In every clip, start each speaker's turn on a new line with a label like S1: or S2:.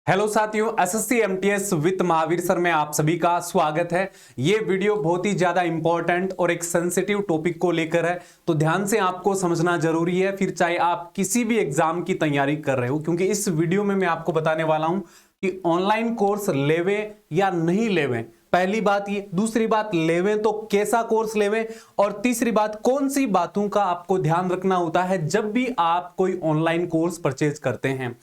S1: Hello साथियों, SSC MTS with Mahavir sir में आप सभी का स्वागत है। ये वीडियो बहुत ही ज्यादा इंपॉर्टेंट और एक सेंसिटिव टॉपिक को लेकर है, तो ध्यान से आपको समझना जरूरी है, फिर चाहे आप किसी भी एग्जाम की तैयारी कर रहे हो, क्योंकि इस वीडियो में मैं आपको बताने वाला हूं कि ऑनलाइन कोर्स लेवे या नहीं लेवे। पहली बात ये, दूसरी बात लेवे तो कैसा कोर्स लेवे, और तीसरी बात कौन सी बातों का आपको ध्यान रखना होता है जब भी आप कोई ऑनलाइन कोर्स परचेज करते हैं।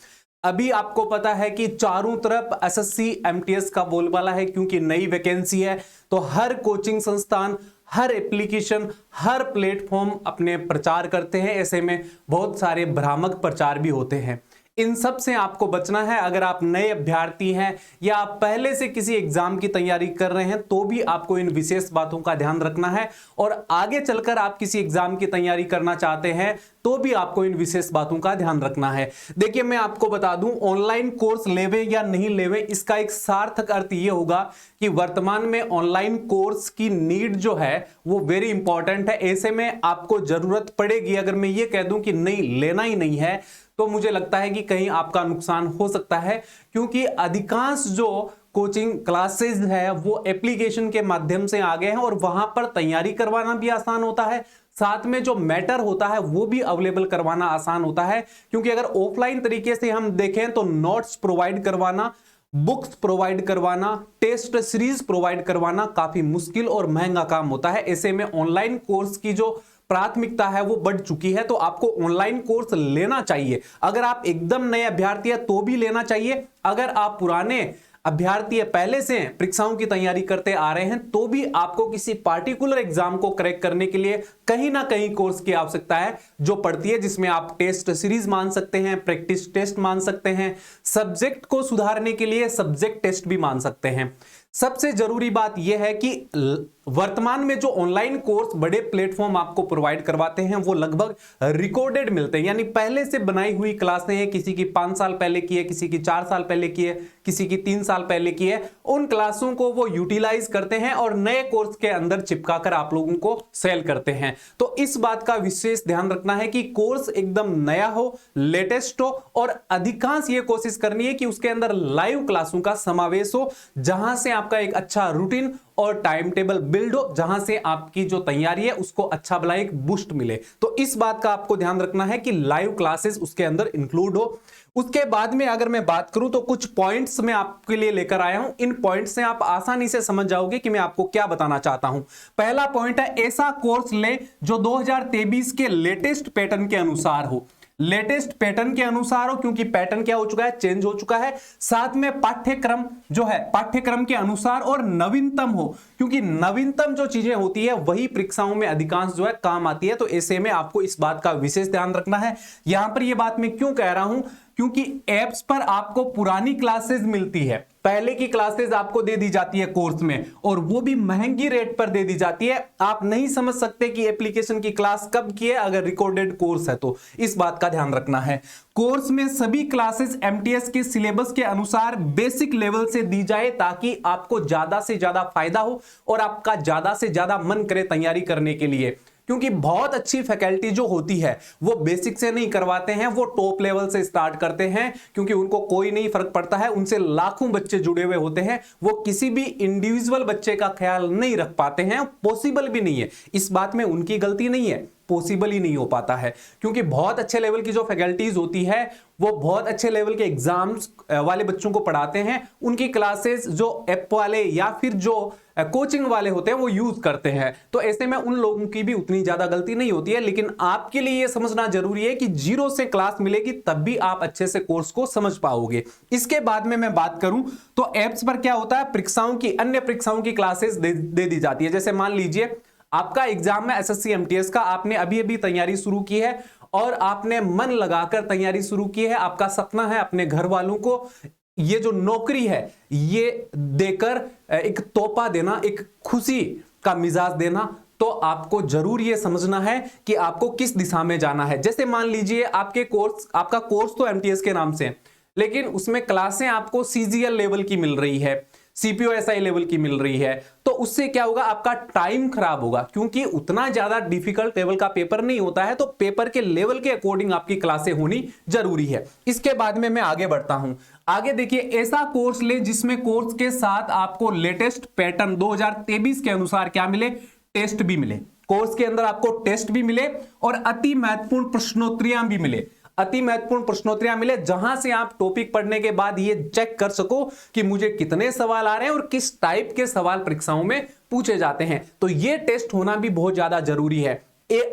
S1: अभी आपको पता है कि चारों तरफ एसएससी एमटीएस का बोलबाला है, क्योंकि नई वैकेंसी है, तो हर कोचिंग संस्थान, हर एप्लीकेशन, हर प्लेटफॉर्म अपने प्रचार करते हैं। ऐसे में बहुत सारे भ्रामक प्रचार भी होते हैं। इन सब से आपको बचना है। अगर आप नए अभ्यर्थी हैं या आप पहले से किसी एग्जाम की तैयारी कर रहे हैं तो भी आपको इन विशेष बातों का ध्यान रखना है, और आगे चलकर आप किसी एग्जाम की तैयारी करना चाहते हैं तो भी आपको इन विशेष बातों का ध्यान रखना है। देखिए, मैं आपको बता दूं, ऑनलाइन कोर्स लेवे या नहीं लेवे, इसका एक सार्थक अर्थ यह होगा कि वर्तमान में ऑनलाइन कोर्स की नीड जो है वो वेरी इंपॉर्टेंट है। ऐसे में आपको जरूरत पड़ेगी। अगर मैं ये कह दूं कि नहीं, लेना ही नहीं है, तो मुझे लगता है कि कहीं आपका नुकसान हो सकता है, क्योंकि अधिकांश जो कोचिंग क्लासेस है वो एप्लीकेशन के माध्यम से आ गए हैं, और वहां पर तैयारी करवाना भी आसान होता है, साथ में जो मैटर होता है वो भी अवेलेबल करवाना आसान होता है। क्योंकि अगर ऑफलाइन तरीके से हम देखें तो नोट्स प्रोवाइड करवाना, बुक्स प्रोवाइड करवाना, टेस्ट सीरीज प्रोवाइड करवाना काफी मुश्किल और महंगा काम होता है। ऐसे में ऑनलाइन कोर्स की जो प्राथमिकता है वो बढ़ चुकी है, तो आपको ऑनलाइन कोर्स लेना चाहिए। अगर आप एकदम नए अभ्यर्थी हैं तो भी लेना चाहिए। अगर आप पुराने अभ्यर्थी है, पहले से परीक्षाओं की तैयारी करते आ रहे हैं, तो भी आपको किसी पार्टिकुलर एग्जाम को क्रैक करने के लिए कहीं ना कहीं कोर्स की आवश्यकता है जो पड़ती है, जिसमें आप टेस्ट सीरीज मान सकते हैं, प्रैक्टिस टेस्ट मान सकते हैं, सब्जेक्ट को सुधारने के लिए सब्जेक्ट टेस्ट भी मान सकते हैं। सबसे जरूरी बात यह है कि वर्तमान में जो ऑनलाइन कोर्स बड़े प्लेटफॉर्म आपको प्रोवाइड करवाते हैं वो लगभग रिकॉर्डेड मिलते हैं, यानी पहले से बनाई हुई क्लासें हैं। किसी की 5 साल पहले की है, किसी की 4 साल पहले की है, किसी की 3 साल पहले की है। उन क्लासों को वो यूटिलाइज करते हैं और नए कोर्स के अंदर चिपकाकर आप लोगों को सेल करते हैं। तो इस बात का विशेष ध्यान रखना है कि कोर्स एकदम नया हो, लेटेस्ट हो, और अधिकांश ये कोशिश करनी है कि उसके अंदर लाइव क्लासों का समावेश हो, जहां से आपका एक अच्छा रूटीन और टाइम टेबल बिल्ड हो, जहां से आपकी जो तैयारी है उसको अच्छा भला एक बूस्ट मिले। तो इस बात का आपको ध्यान रखना है कि लाइव क्लासेस उसके अंदर इंक्लूड हो। उसके बाद में अगर मैं बात करूं तो कुछ पॉइंट्स मैं आपके लिए लेकर आया हूं। इन पॉइंट्स से आप आसानी से समझ जाओगे कि मैं आपको क्या बताना चाहता हूं। पहला पॉइंट है, ऐसा कोर्स ले जो 2023 के लेटेस्ट पैटर्न के अनुसार हो। लेटेस्ट पैटर्न के अनुसार हो, क्योंकि पैटर्न क्या हो चुका है, चेंज हो चुका है। साथ में पाठ्यक्रम जो है पाठ्यक्रम के अनुसार और नवीनतम हो, क्योंकि नवीनतम जो चीजें होती है वही परीक्षाओं में अधिकांश जो है काम आती है। तो ऐसे में आपको इस बात का विशेष ध्यान रखना है। यहां पर यह बात मैं क्यों कह रहा हूं, क्योंकि एप्स पर आपको पुरानी क्लासेस मिलती है, पहले की क्लासेस आपको दे दी जाती है कोर्स में, और वो भी महंगी रेट पर दे दी जाती है। आप नहीं समझ सकते कि एप्लीकेशन की क्लास कब की है अगर रिकॉर्डेड कोर्स है, तो इस बात का ध्यान रखना है। कोर्स में सभी क्लासेस एमटीएस के सिलेबस के अनुसार बेसिक लेवल से दी जाए, ताकि आपको ज्यादा से ज्यादा फायदा हो और आपका ज्यादा से ज्यादा मन करे तैयारी करने के लिए। क्योंकि बहुत अच्छी फैकल्टी जो होती है वो बेसिक से नहीं करवाते हैं, वो टॉप लेवल से स्टार्ट करते हैं, क्योंकि उनको कोई नहीं फर्क पड़ता है, उनसे लाखों बच्चे जुड़े हुए होते हैं, वो किसी भी इंडिविजुअल बच्चे का ख्याल नहीं रख पाते हैं, पॉसिबल भी नहीं है। इस बात में उनकी गलती नहीं है, पॉसिबल ही नहीं हो पाता है, क्योंकि बहुत अच्छे लेवल की जो फैकल्टीज होती है वो बहुत अच्छे लेवल के एग्जाम्स वाले बच्चों को पढ़ाते हैं। उनकी क्लासेस जो ऐप वाले या फिर जो कोचिंग वाले होते हैं वो यूज करते हैं, तो ऐसे में उन लोगों की भी उतनी ज्यादा गलती नहीं होती है। लेकिन आपके लिए यह समझना जरूरी है कि जीरो से क्लास मिलेगी तब भी आप अच्छे से कोर्स को समझ पाओगे। इसके बाद में मैं बात करूं तो एप्स पर क्या होता है, परीक्षाओं की, अन्य परीक्षाओं की क्लासेस दे दी जाती है। जैसे मान लीजिए आपका एग्जाम है एसएससी एमटीएस का, आपने अभी अभी तैयारी शुरू की है और आपने मन लगाकर तैयारी शुरू की है। आपका सपना है अपने घर वालों को ये जो नौकरी है ये देकर एक तोहफा देना, एक खुशी का मिजाज देना। तो आपको जरूर ये समझना है कि आपको किस दिशा में जाना है। जैसे मान लीजिए आपका कोर्स तो एमटीएस के नाम से है, लेकिन उसमें क्लासें आपको सीजीएल लेवल की मिल रही है, सीपीयू एसआई लेवल की मिल रही है, तो उससे क्या होगा, आपका टाइम खराब होगा, क्योंकि उतना ज्यादा डिफिकल्ट लेवल का पेपर नहीं होता है, तो पेपर के लेवल के अकॉर्डिंग आपकी क्लासें होनी जरूरी है। इसके बाद में मैं आगे बढ़ता हूं। आगे देखिए, ऐसा कोर्स ले जिसमें कोर्स के साथ आपको लेटेस्ट पैटर्न 2023 के अनुसार क्या मिले, टेस्ट भी मिले, कोर्स के अंदर आपको टेस्ट भी मिले और अति महत्वपूर्ण प्रश्नोत्तरियां भी मिले, अति महत्वपूर्ण प्रश्नोत्तरियां मिले, जहां से आप टॉपिक पढ़ने के बाद ये चेक कर सको कि मुझे कितने सवाल आ रहे हैं और किस टाइप के सवाल परीक्षाओं में पूछे जाते हैं। तो ये टेस्ट होना भी बहुत ज्यादा जरूरी है।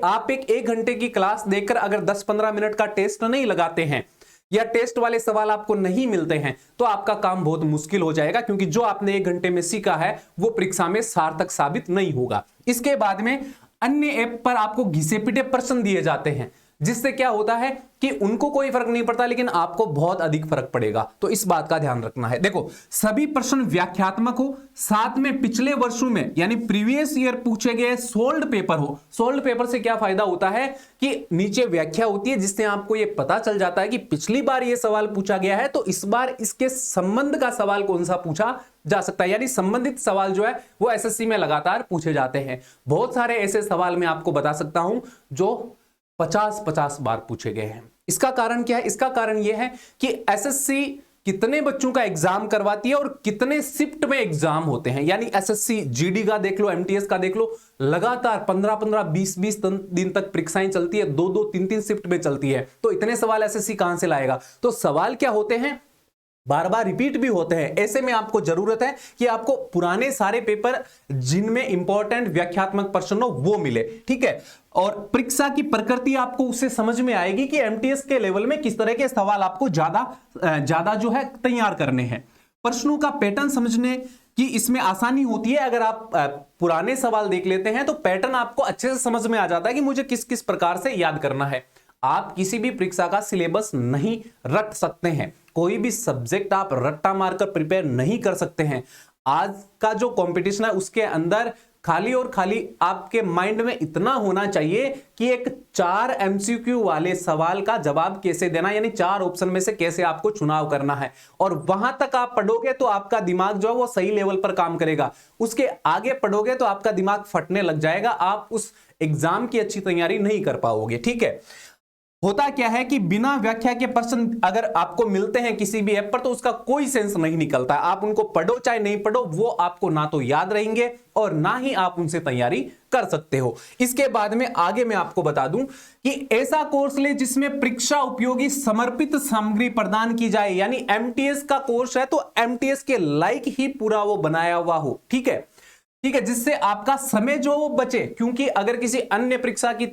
S1: आप एक घंटे की क्लास देखकर अगर 10-15 मिनट का टेस्ट नहीं लगाते हैं या टेस्ट वाले सवाल आपको नहीं मिलते हैं, तो आपका काम बहुत मुश्किल हो जाएगा, क्योंकि जो आपने 1 घंटे में सीखा है वो परीक्षा में सार्थक साबित नहीं होगा। इसके बाद में अन्य ऐप पर आपको घिसे पिटे प्रश्न दिए जाते हैं, जिससे क्या होता है कि उनको कोई फर्क नहीं पड़ता, लेकिन आपको बहुत अधिक फर्क पड़ेगा। तो इस बात का ध्यान रखना है। देखो, सभी प्रश्न व्याख्यात्मक हो, साथ में पिछले वर्षों में यानी प्रीवियस ईयर पूछे गए सोल्ड पेपर हो। सोल्ड पेपर से क्या फायदा होता है कि नीचे व्याख्या होती है, जिससे आपको यह पता चल जाता है कि पिछली बार यह सवाल पूछा गया है, तो इस बार इसके संबंध का सवाल कौन सा पूछा जा सकता है, यानी संबंधित सवाल जो है वो एसएससी में लगातार पूछे जाते हैं। बहुत सारे ऐसे सवाल मैं आपको बता सकता हूं जो 50-50 बार पूछे गए हैं। इसका कारण क्या है? इसका कारण यह है कि एसएससी कितने बच्चों का एग्जाम करवाती है और कितने शिफ्ट में एग्जाम होते हैं। यानी एसएससी जीडी का देख लो, एमटीएस का देख लो, लगातार 15-15, 20-20 दिन तक परीक्षाएं चलती है, 2-2, 3-3 शिफ्ट में चलती है। तो इतने सवाल एसएससी कहां से लाएगा? तो सवाल क्या होते हैं, बार बार रिपीट भी होते हैं। ऐसे में आपको जरूरत है कि आपको पुराने सारे पेपर जिनमें इंपॉर्टेंट व्याख्यात्मक प्रश्न हो वो मिले, ठीक है। और परीक्षा की प्रकृति आपको उससे समझ में आएगी कि एमटीएस के लेवल में किस तरह के सवाल आपको ज्यादा जो है तैयार करने हैं। प्रश्नों का पैटर्न समझने की इसमें आसानी होती है। अगर आप पुराने सवाल देख लेते हैं तो पैटर्न आपको अच्छे से समझ में आ जाता है कि मुझे किस किस प्रकार से याद करना है। आप किसी भी परीक्षा का सिलेबस नहीं रट सकते हैं, कोई भी सब्जेक्ट आप रट्टा मारकर प्रिपेयर नहीं कर सकते हैं। आज का जो कंपटीशन है उसके अंदर खाली और खाली आपके माइंड में इतना होना चाहिए कि एक 4 एमसीक्यू वाले सवाल का जवाब कैसे देना, यानी 4 ऑप्शन में से कैसे आपको चुनाव करना है, और वहां तक आप पढ़ोगे तो आपका दिमाग जो है वो सही लेवल पर काम करेगा। उसके आगे पढ़ोगे तो आपका दिमाग फटने लग जाएगा, आप उस एग्जाम की अच्छी तैयारी नहीं कर पाओगे, ठीक है। होता क्या है कि बिना व्याख्या के प्रश्न अगर आपको मिलते हैं किसी भी ऐप पर तो उसका कोई सेंस नहीं निकलता है। आप उनको पढ़ो चाहे नहीं पढ़ो, वो आपको ना तो याद रहेंगे और ना ही आप उनसे तैयारी कर सकते हो। इसके बाद में आगे मैं आपको बता दूं कि ऐसा कोर्स ले जिसमें परीक्षा उपयोगी समर्पित सामग्री प्रदान की जाए, यानी एमटीएस का कोर्स है तो एमटीएस के लायक ही पूरा वो बनाया हुआ हो, ठीक है, ठीक है, जिससे आपका समय जो वो बचे। क्योंकि अगर किसी अन्य परीक्षा की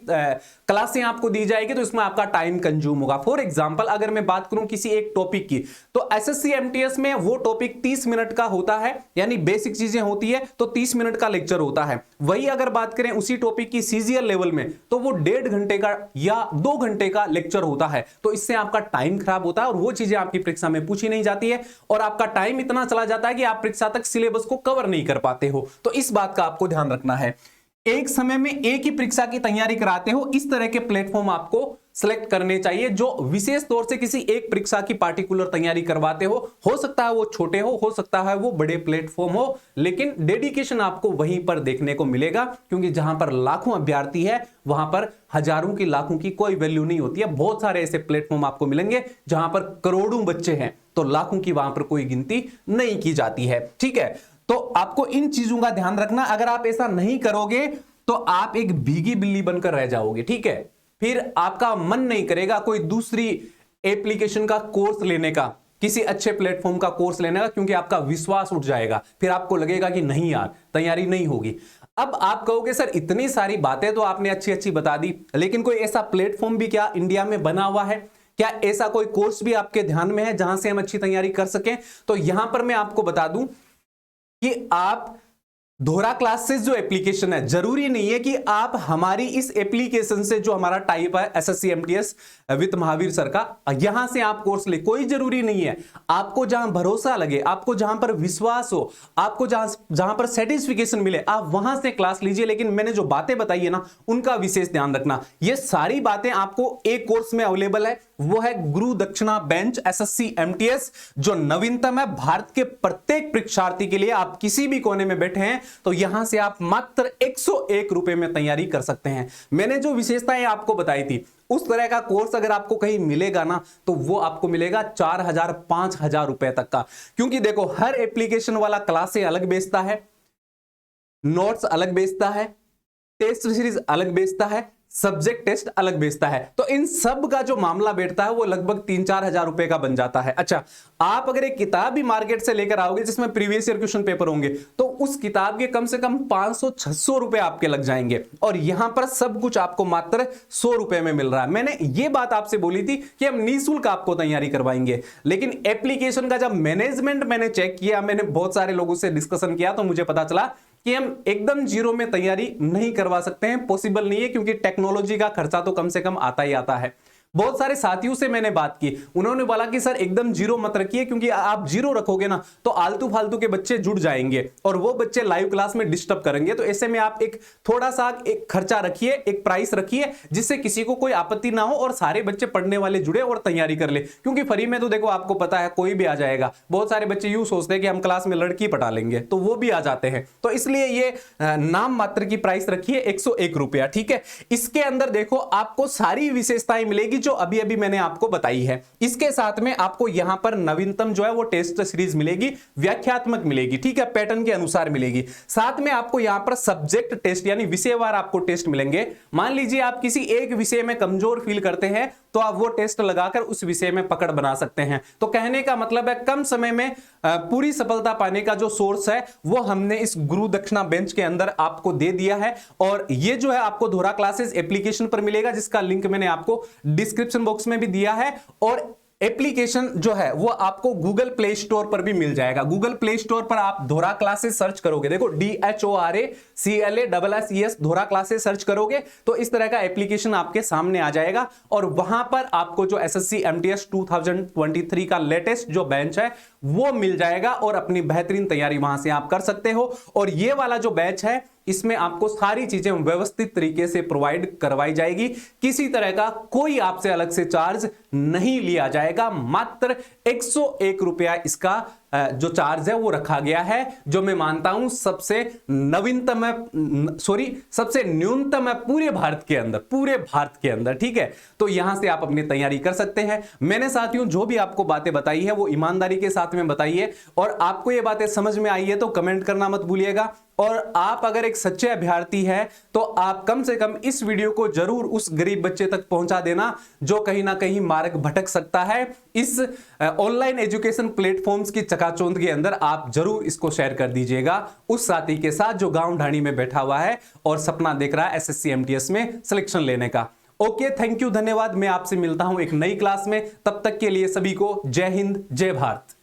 S1: क्लासें आपको दी जाएगी तो इसमें आपका टाइम कंज्यूम होगा। फॉर एग्जांपल अगर मैं बात करूं किसी एक टॉपिक की, तो एसएससी एमटीएस में वो टॉपिक 30 मिनट का होता है, यानी बेसिक चीजें होती है तो 30 मिनट का लेक्चर होता है। वही अगर बात करें उसी टॉपिक की सीजीएल लेवल में तो वो 1.5 घंटे का या 2 घंटे का लेक्चर होता है। तो इससे आपका टाइम खराब होता है और वो चीजें आपकी परीक्षा में पूछी नहीं जाती है और आपका टाइम इतना चला जाता है कि आप परीक्षा तक सिलेबस को कवर नहीं कर पाते हो। तो इस बात का आपको ध्यान रखना है। एक समय में एक ही परीक्षा की तैयारी कराते हो, इस तरह के प्लेटफॉर्म आपको सिलेक्ट करने चाहिए जो विशेष तौर से किसी एक परीक्षा की पार्टिकुलर तैयारी करवाते हो सकता है वो छोटे हो सकता है वो बड़े प्लेटफॉर्म हो, लेकिन डेडिकेशन आपको वहीं पर देखने को मिलेगा। क्योंकि जहां पर लाखों अभ्यर्थी है वहां पर हजारों की लाखों की कोई वैल्यू नहीं होती है। बहुत सारे ऐसे प्लेटफॉर्म आपको मिलेंगे जहां पर करोड़ों बच्चे हैं तो लाखों की वहां पर कोई गिनती नहीं की जाती है, ठीक है। तो आपको इन चीजों का ध्यान रखना। अगर आप ऐसा नहीं करोगे तो आप एक भीगी बिल्ली बनकर रह जाओगे, ठीक है। फिर आपका मन नहीं करेगा कोई दूसरी एप्लीकेशन का कोर्स लेने का, किसी अच्छे प्लेटफॉर्म का कोर्स लेने का, क्योंकि आपका विश्वास उठ जाएगा। फिर आपको लगेगा कि नहीं यार तैयारी नहीं होगी। अब आप कहोगे सर इतनी सारी बातें तो आपने अच्छी अच्छी बता दी, लेकिन कोई ऐसा प्लेटफॉर्म भी क्या इंडिया में बना हुआ है? क्या ऐसा कोई कोर्स भी आपके ध्यान में है जहां से हम अच्छी तैयारी कर सकें? तो यहां पर मैं आपको बता दूं कि आप दोहरा क्लासेस जो एप्लीकेशन है, जरूरी नहीं है कि आप हमारी इस एप्लीकेशन से जो हमारा टाइप है SSC MTS with Mahavir sir का, यहां से आप कोर्स ले, कोई जरूरी नहीं है। आपको जहां भरोसा लगे, आपको जहां पर विश्वास हो, आपको जहां पर सेटिस्फिकेशन मिले, आप वहां से क्लास लीजिए। लेकिन मैंने जो बातें बताई है ना उनका विशेष ध्यान रखना। ये सारी बातें आपको एक कोर्स में अवेलेबल है, वो है गुरु दक्षिणा बेंच एसएससी एमटीएस, जो नवीनतम है भारत के प्रत्येक परीक्षार्थी के लिए। आप किसी भी कोने में बैठे हैं तो यहां से आप मात्र 101 रुपए में तैयारी कर सकते हैं। मैंने जो विशेषताएं आपको बताई थी उस तरह का कोर्स अगर आपको कहीं मिलेगा ना तो वो आपको मिलेगा 4000 5000 रुपए तक का। क्योंकि देखो हर एप्लीकेशन वाला क्लासें अलग बेचता है, नोट्स अलग बेचता है, टेस्ट सीरीज अलग बेचता है, सब्जेक्ट टेस्ट अलग बेचता है। तो इन सब का जो मामला बैठता है वो लगभग 3-4 हजार रुपए का बन जाता है। अच्छा, आप अगर एक किताब भी मार्केट से लेकर आओगे जिसमें प्रीवियस ईयर क्वेश्चन पेपर होंगे तो उस किताब के कम से कम 500-600 रुपए आपके लग जाएंगे, और यहां पर सब कुछ आपको मात्र 100 रुपए में मिल रहा है। मैंने ये बात आपसे बोली थी कि हम निःशुल्क आपको तैयारी करवाएंगे, लेकिन एप्लीकेशन का जब मैनेजमेंट मैंने चेक किया, मैंने बहुत सारे लोगों से डिस्कशन किया, तो मुझे पता चला कि हम एकदम जीरो में तैयारी नहीं करवा सकते हैं, पॉसिबल नहीं है, क्योंकि टेक्नोलॉजी का खर्चा तो कम से कम आता ही आता है। बहुत सारे साथियों से मैंने बात की, उन्होंने बोला कि सर एकदम जीरो मत रखिए, क्योंकि आप जीरो रखोगे ना तो आलतू फालतू के बच्चे जुड़ जाएंगे और वो बच्चे लाइव क्लास में डिस्टर्ब करेंगे। तो ऐसे में आप एक थोड़ा सा एक खर्चा रखिए, एक प्राइस रखिए, जिससे किसी को कोई आपत्ति ना हो और सारे बच्चे पढ़ने वाले जुड़े और तैयारी कर ले। क्योंकि फ्री में तो देखो आपको पता है कोई भी आ जाएगा। बहुत सारे बच्चे यूं सोचते हैं कि हम क्लास में लड़की पटा लेंगे, तो वो भी आ जाते हैं। तो इसलिए ये नाम मात्र की प्राइस रखिए 101 रुपया, ठीक है। इसके अंदर देखो आपको सारी विशेषताएं मिलेगी जो अभी अभी मैंने आपको बताई है। इसके साथ में आपको यहां पर नवीनतम जो है वो टेस्ट सीरीज मिलेगी, व्याख्यात्मक मिलेगी, ठीक है, पैटर्न के अनुसार मिलेगी। साथ में आपको यहां पर सब्जेक्ट टेस्ट यानी विषयवार आपको टेस्ट मिलेंगे। मान लीजिए आप किसी एक विषय में कमजोर फील करते हैं तो आप वो टेस्ट लगाकर उस विषय में पकड़ बना सकते हैं। तो कहने का मतलब है कम समय में पूरी सफलता पाने का जो सोर्स है वो हमने इस गुरु दक्षिणा बेंच के अंदर आपको दे दिया है। और ये जो है आपको धोरा क्लासेस एप्लीकेशन पर मिलेगा, जिसका लिंक मैंने आपको डिस्क्रिप्शन बॉक्स में भी दिया है। और एप्लीकेशन जो है वो आपको गूगल प्ले स्टोर पर भी मिल जाएगा। गूगल प्ले स्टोर पर आप धोरा क्लासेस सर्च करोगे, देखो DHORACLASSES धोरा क्लासेस सर्च करोगे तो इस तरह का एप्लीकेशन आपके सामने आ जाएगा। और वहां पर आपको जो एसएससी एमटीएस 2023 का लेटेस्ट जो बैच है वो मिल जाएगा और अपनी बेहतरीन तैयारी वहां से आप कर सकते हो। और ये वाला जो बैच है इसमें आपको सारी चीजें व्यवस्थित तरीके से प्रोवाइड करवाई जाएगी, किसी तरह का कोई आपसे अलग से चार्ज नहीं लिया जाएगा। मात्र 101 रुपया इसका जो चार्ज है वो रखा गया है, जो मैं मानता हूं सबसे नवीनतम है, सबसे न्यूनतम है पूरे भारत के अंदर, ठीक है। तो यहां से आप अपनी तैयारी कर सकते हैं। मैंने साथियों जो भी आपको बातें बताई है वो ईमानदारी के साथ में बताइए, और आपको ये बातें समझ में आई है तो कमेंट करना मत भूलिएगा। और आप अगर एक सच्चे अभ्यर्थी हैं तो आप कम से कम इस वीडियो को जरूर उस गरीब बच्चे तक पहुंचा देना जो कहीं ना कहीं मार्ग भटक सकता है। इस ऑनलाइन एजुकेशन प्लेटफॉर्म्स की चकाचौंध के अंदर आप जरूर इसको शेयर कर दीजिएगा उस साथी के साथ जो गांव ढाणी में बैठा हुआ है और सपना देख रहा है एसएससी एमटीएस में सिलेक्शन लेने का। ओके, थैंक यू, धन्यवाद। मैं आपसे मिलता हूं एक नई क्लास में, तब तक के लिए सभी को जय हिंद, जय भारत।